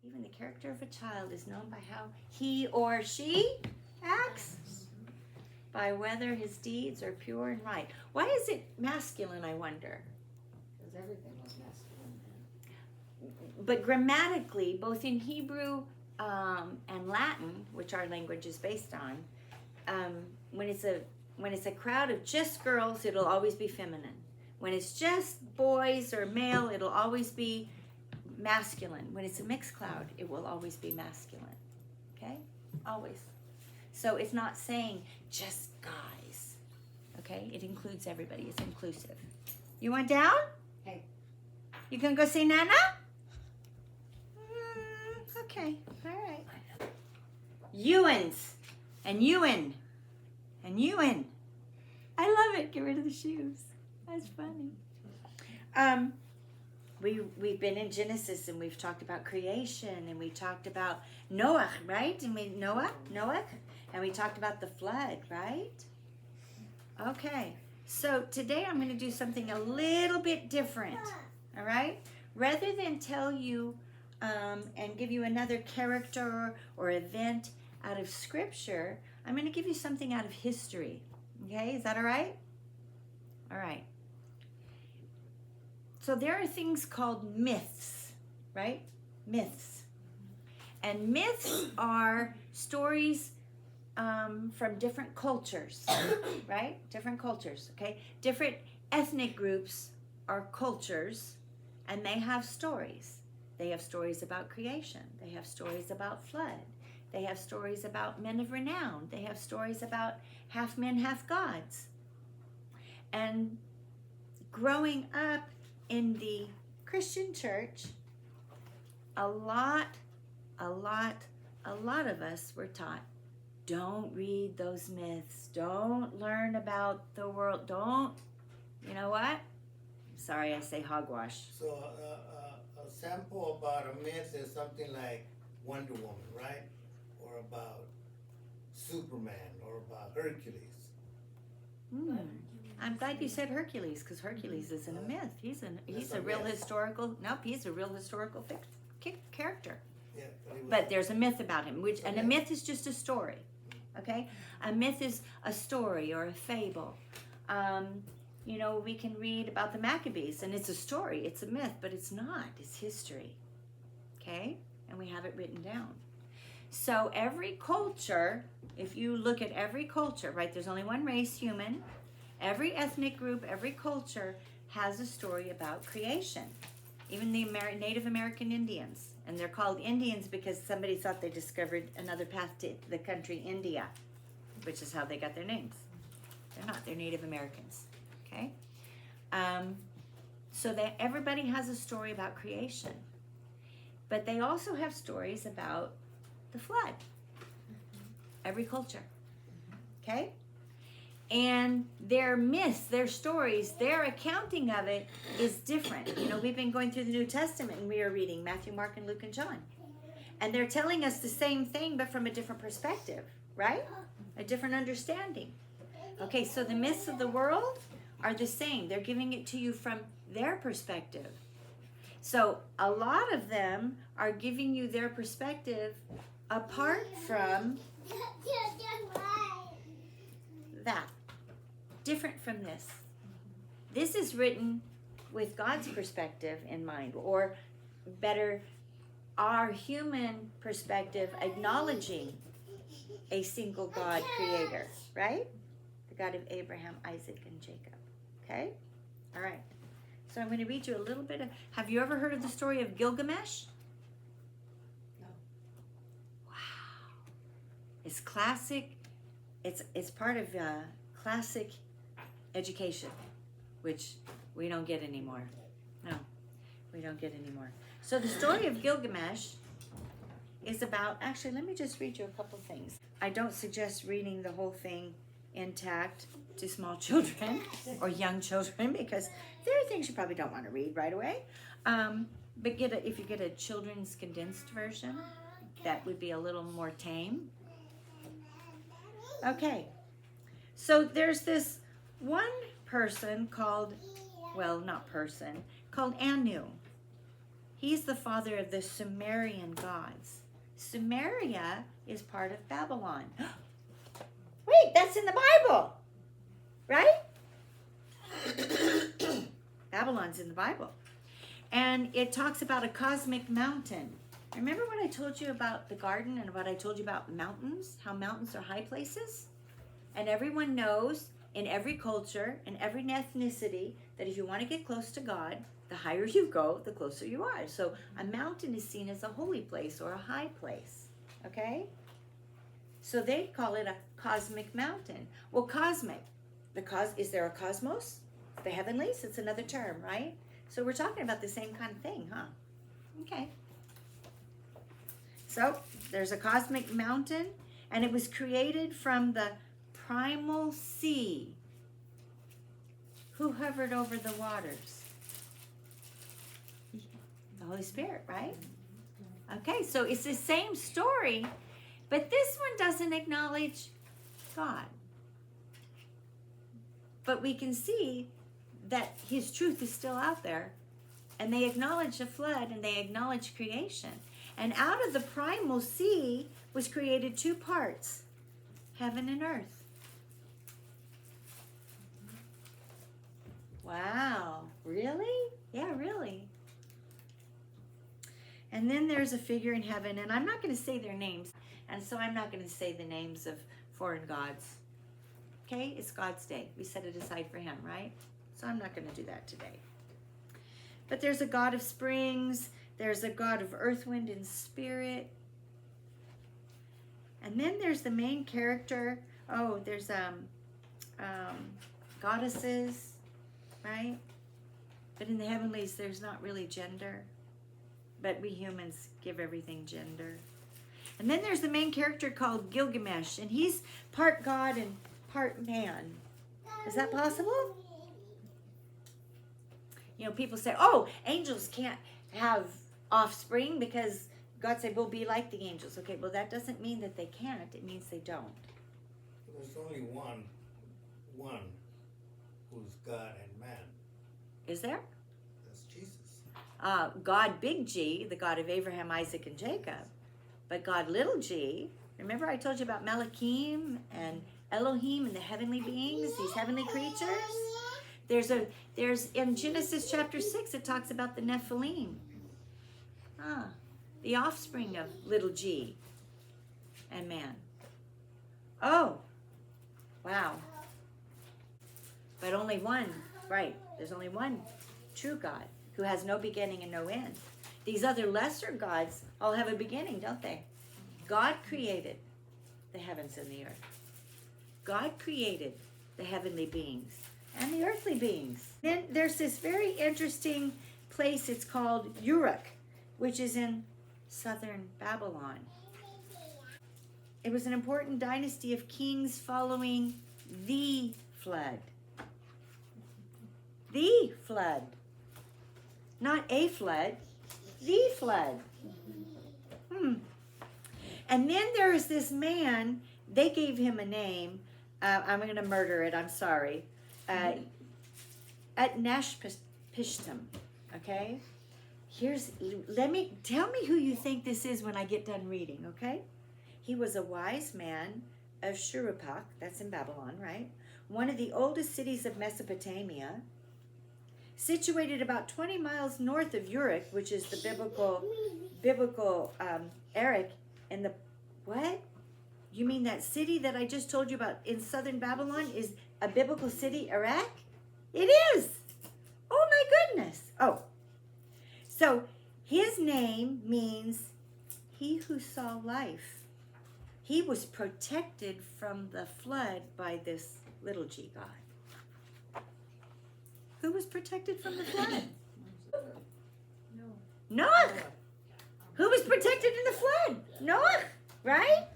Even the character of a child is known by how he or she acts, by whether his deeds are pure and right. Why is it masculine, I wonder? Because everything was masculine then. But grammatically, both in Hebrew and Latin, which our language is based on, when it's a crowd of just girls, it'll always be feminine. When it's just boys or male, it'll always be masculine. When it's a mixed crowd, it will always be masculine. Okay? Always. So it's not saying just guys. Okay? It includes everybody. It's inclusive. You want down? Hey. You gonna go see Nana? Okay. All right. Ewans. And Ewan. And Ewan. I love it. Get rid of the shoes. That's funny. We've been in Genesis and we've talked about creation and we talked about Noah, right? And Noah, and we talked about the flood, right? Okay. So today I'm going to do something a little bit different. All right? Rather than tell you and give you another character or event out of Scripture, I'm going to give you something out of history. Okay? Is that all right? All right. So there are things called myths, right? Myths. And myths are stories from different cultures, right? Different cultures, okay? Different ethnic groups are cultures, and they have stories. They have stories about creation. They have stories about flood. They have stories about men of renown. They have stories about half men, half gods. And growing up in the Christian church, a lot of us were taught, don't read those myths. Don't learn about the world. Don't, you know what? Sorry, I say hogwash. So a sample about a myth is something like Wonder Woman, right? Or about Superman, or about Hercules. I'm glad you said Hercules, because Hercules isn't a myth. He's a real historical. Nope, he's a real historical character. Yeah, but there's a myth about him, and a myth is just a story. Okay, a myth is a story or a fable. You know, we can read about the Maccabees, and it's a story. It's a myth, but it's not. It's history. Okay, and we have it written down. So every culture, if you look at every culture, right? There's only one race, human. Every ethnic group, every culture has a story about creation. Even the Native American Indians. And they're called Indians because somebody thought they discovered another path to the country India, which is how they got their names. They're not. They're Native Americans. Okay? So that everybody has a story about creation. But they also have stories about the flood. Every culture. Okay? And their myths, their stories, their accounting of it is different. You know, we've been going through the New Testament and we are reading Matthew, Mark, and Luke, and John. And they're telling us the same thing, but from a different perspective, right? A different understanding. Okay, so the myths of the world are the same. They're giving it to you from their perspective. So a lot of them are giving you their perspective apart from that. Different from this. This is written with God's perspective in mind, or better, our human perspective, acknowledging a single God creator, right? The God of Abraham, Isaac, and Jacob. Okay? All right. So I'm going to read you a little bit of, have you ever heard of the story of Gilgamesh? No. Wow. It's classic. It's part of classic education, which we don't get anymore. No, we don't get anymore. So the story of Gilgamesh is about, actually, let me just read you a couple things. I don't suggest reading the whole thing intact to small children or young children, because there are things you probably don't want to read right away. But if you get a children's condensed version, that would be a little more tame. Okay, so there's this one person called, well, not person, called Anu. He's the father of the Sumerian gods. Sumeria is part of Babylon. Wait, that's in the Bible, right? Babylon's in the Bible. And it talks about a cosmic mountain. Remember what I told you about the garden and what I told you about mountains? How mountains are high places? And everyone knows in every culture, in every ethnicity, that if you want to get close to God, the higher you go, the closer you are. So a mountain is seen as a holy place or a high place. Okay? So they call it a cosmic mountain. Well, cosmic. Is there a cosmos? The heavenlies? It's another term, right? So we're talking about the same kind of thing, huh? Okay. So there's a cosmic mountain, and it was created from the primal sea. Who hovered over the waters? The Holy Spirit, right? Okay, so it's the same story, but this one doesn't acknowledge God. But we can see that his truth is still out there, and they acknowledge the flood, and they acknowledge creation. And out of the primal sea was created two parts, heaven and earth. Wow, really? Yeah, really. And then there's a figure in heaven, and I'm not going to say their names, and so I'm not going to say the names of foreign gods. Okay, it's God's day. We set it aside for him, right? So I'm not going to do that today. But there's a God of springs. There's a God of earth, wind, and spirit. And then there's the main character. Oh, there's goddesses, right? But in the heavenlies, there's not really gender. But we humans give everything gender. And then there's the main character called Gilgamesh. And he's part God and part man. Is that possible? You know, people say, oh, angels can't have offspring because God said, we'll be like the angels. Okay, well, that doesn't mean that they can't. It means they don't. There's only one who's God and man. Is there? That's Jesus. God big G, the God of Abraham, Isaac, and Jacob. But God little g, remember I told you about Malachim and Elohim and the heavenly beings, these heavenly creatures? There's in Genesis chapter 6, it talks about the Nephilim. The offspring of little g and man. Oh, wow. But only one, right, there's only one true God who has no beginning and no end. These other lesser gods all have a beginning, don't they? God created the heavens and the earth. God created the heavenly beings and the earthly beings. Then there's this very interesting place, it's called Uruk, which is in southern Babylon. It was an important dynasty of kings following the flood. The flood. Not a flood, the flood. And then there is this man, they gave him a name. I'm going to murder it, I'm sorry. At Nashpishtim, okay? Tell me who you think this is when I get done reading, okay? He was a wise man of Shuruppak, that's in Babylon, right? One of the oldest cities of Mesopotamia, situated about 20 miles north of Uruk, which is the biblical Erech, in the, what? You mean that city that I just told you about in southern Babylon is a biblical city, Iraq? It is. Oh my goodness. Oh, so his name means he who saw life. He was protected from the flood by this little g God. Who was protected from the flood? Noah. Who was protected in the flood? Noah, right?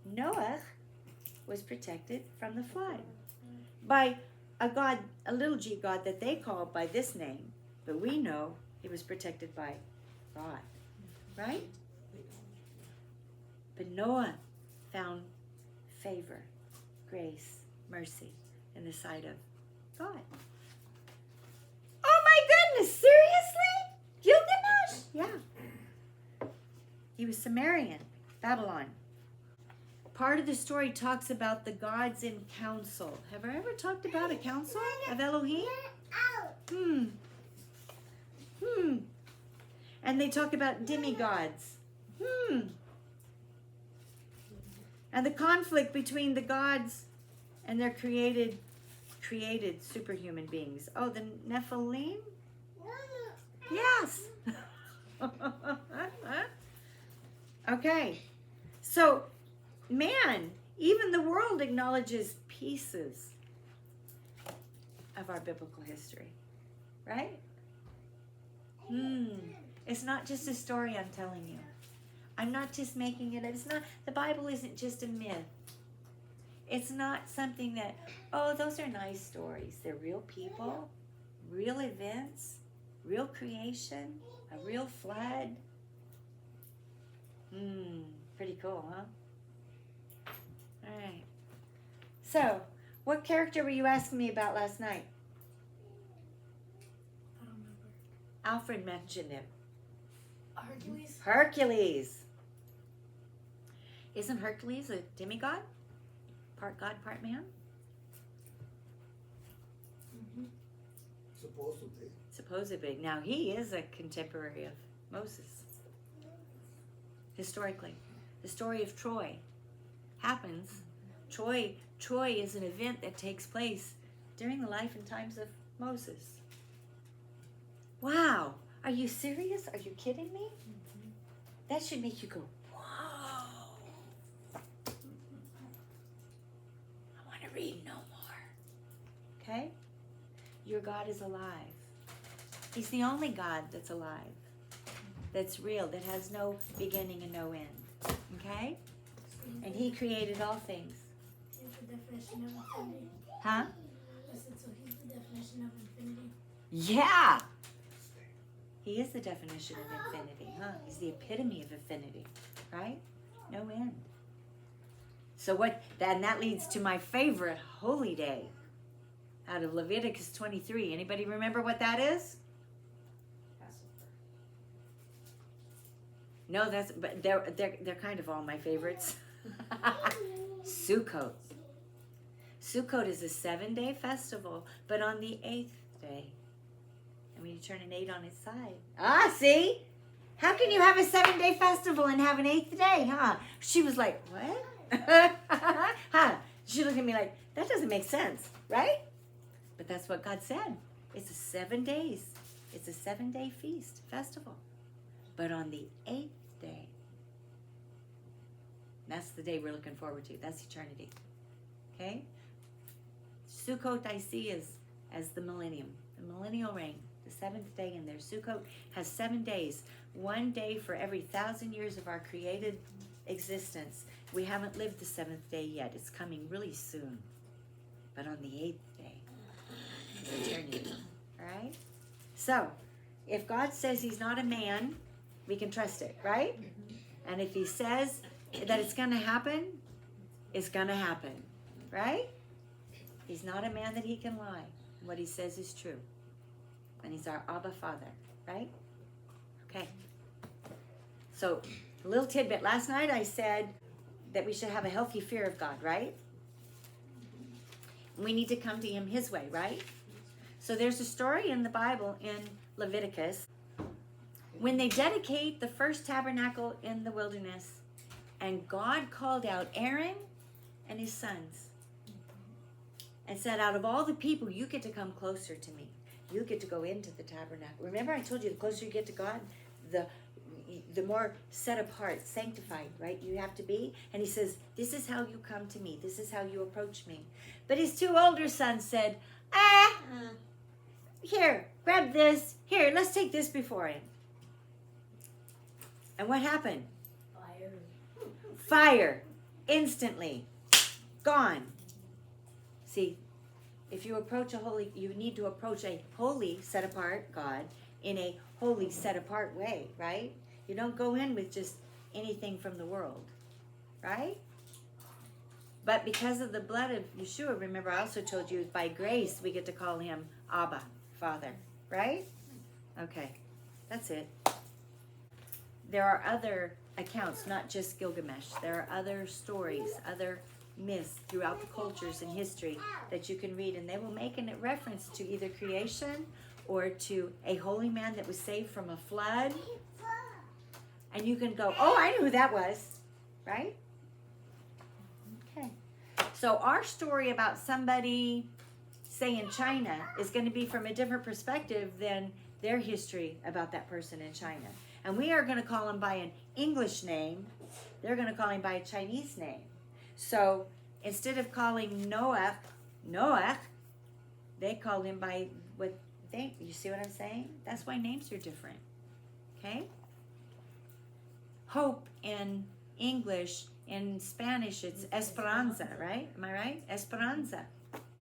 Noah was protected from the flood by a God, a little g God that they called by this name, but we know he was protected by God, right? But Noah found favor, grace, mercy in the sight of God. Oh my goodness, seriously? was Sumerian, Babylon. Part of the story talks about the gods in council. Have I ever talked about a council of Elohim? And they talk about demigods. And the conflict between the gods and their created superhuman beings. Oh, the Nephilim? Yes. Okay. So, man, even the world acknowledges pieces of our biblical history. Right? It's not just a story I'm telling you. I'm not just making it. It's not. The Bible isn't just a myth. It's not something that, oh, those are nice stories. They're real people, real events, real creation, a real flood. Pretty cool, huh? All right. So, what character were you asking me about last night? I don't remember. Alfred mentioned him. Hercules? Hercules. Isn't Hercules a demigod? Part God, part man? Supposedly. Supposedly. Now, he is a contemporary of Moses. Historically. The story of Troy happens. Troy is an event that takes place during the life and times of Moses. Wow. Are you serious? Are you kidding me? That should make you go, whoa. I want to read no more. Okay? Your God is alive. He's the only God that's alive, that's real, that has no beginning and no end. Okay? And he created all things. He's the definition of infinity. Huh? I said, so he's the definition of infinity. Yeah! He is the definition of infinity, huh? He's the epitome of infinity, right? No end. So that leads to my favorite holy day out of Leviticus 23. Anybody remember what that is? Passover. No, but they're kind of all my favorites. Sukkot. Sukkot is a 7-day festival, but on the 8th day. And when you turn an 8 on its side. Ah, see? How can you have a 7-day festival and have an 8th day, huh? She was like, what? Huh? She looked at me like, that doesn't make sense, right? But that's what God said. It's a 7 days. It's a 7-day feast, festival. But on the 8th day, that's the day we're looking forward to. That's eternity. Okay? Sukkot I see as the millennium, the millennial reign, the 7th day in there. Sukkot has 7 days, 1 day for every 1,000 years of our created existence. We haven't lived the 7th day yet. It's coming really soon. But on the 8th day, it's eternity. All right? So, if God says he's not a man, we can trust it, right? And if he says that it's going to happen, it's going to happen, right? He's not a man that he can lie. What he says is true. And he's our Abba Father, right? Okay. So, a little tidbit. Last night I said that we should have a healthy fear of God, right? We need to come to him his way, right? So there's a story in the Bible in Leviticus when they dedicate the first tabernacle in the wilderness, and God called out Aaron and his sons and said, out of all the people, you get to come closer to me. You get to go into the tabernacle. Remember I told you the closer you get to God, the more set apart, sanctified, right, you have to be. And he says, this is how you come to me. This is how you approach me. But his 2 older sons said, here, grab this. Here, let's take this before him. And what happened? Fire. Fire. Instantly. Gone. See, if you approach you need to approach a holy, set-apart God in a holy, set-apart way, right? You don't go in with just anything from the world, right? But because of the blood of Yeshua, remember I also told you, by grace we get to call him Abba, Father, right? Okay, that's it. there are other accounts, not just Gilgamesh. There are other stories, other myths throughout the cultures and history that you can read, and they will make a reference to either creation or to a holy man that was saved from a flood. And you can go, oh, I knew who that was, right? Okay. So our story about somebody, say in China, is going to be from a different perspective than their history about that person in China. And we are going to call him by an English name. They're going to call him by a Chinese name. So instead of calling Noah, they called him by what they, you see what I'm saying? That's why names are different. Okay? Hope in English, in Spanish, it's Esperanza, right? Am I right? Esperanza.